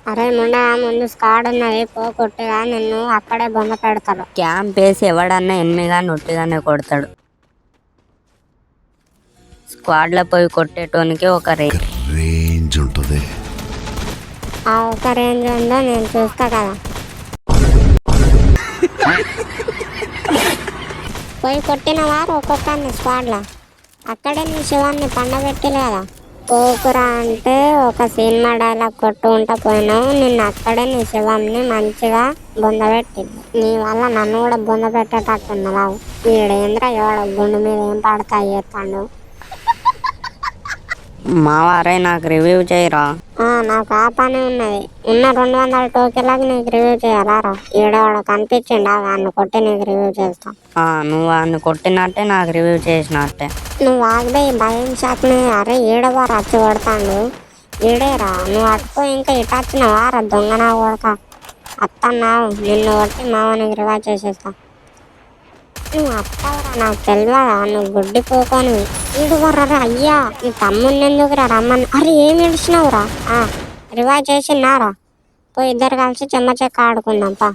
అరే ముండా ముందు స్క్వాడ్ ఉన్నది పో కొట్టిగా నిన్ను అక్కడే బొమ్మ పెడతారు. క్యాంప్ వేసి ఎవడన్నా ఎనిమిగా నొట్టిగానే కొడతాడు. స్క్వాడ్ లో పోయి కొట్టేటోనికి ఒక రేంజ్ ఉంటుంది. ఆ ఒక రేంజ్ ఉందో నేను చూస్తా కదా. పోయి కొట్టిన వారు ఒక్కొక్కరిని స్క్వాడ్లో అక్కడే నీ శివాన్ని పండబెట్టిలే కదా. పోకురా అంటే ఒక సినిమా డైలాగ్ కొట్టుకుంటా పోయినావు. నిన్ను అక్కడే నీ శివంని మంచిగా బొందబెట్టింది. నీ వల్ల నన్ను కూడా బొంద పెట్టేటట్టున్నావు. ఈడేంద్ర ఎవడ గుండు మీద ఏం పడతా చేస్తాడు. మావారే నాకు రివ్యూ చేయరా. నాకు ఆ పని ఉన్నది. ఉన్న 200 టోకెన్లకు నీకు రివ్యూ చేయాలారా. ఈడవాడ కనిపించిండా వాడిని కొట్టి నీకు రివ్యూ చేస్తా. నువ్వు వాడిని కొట్టినట్టే నాకు రివ్యూ చేసినట్టే. నువ్వు ఆగదే భయం షాక్ని. అరే ఈడవా రచ్చి కొడతాడు. ఈడేరా నువ్వు అట్టుకో ఇంకా ఇటు వచ్చినవారా దొంగనా కొడక. అత్తన్నావు నిన్ను కొట్టి మావనికి రివైవ్ చేసేస్తా. నువ్వు అత్తవరా నాకు తెలియదా. నువ్వు గుడ్డి పోకొని ఈడుకోర్రా అయ్యా. నీ తమ్ముడిని ఎందుకురా రమ్మని. అరే ఏమి ఇడిచినావురా. రివైవ్ చేసినారా. పోయి ఇద్దరు కలిసి చెమ్మ చెక్క ఆడుకుందాం పా.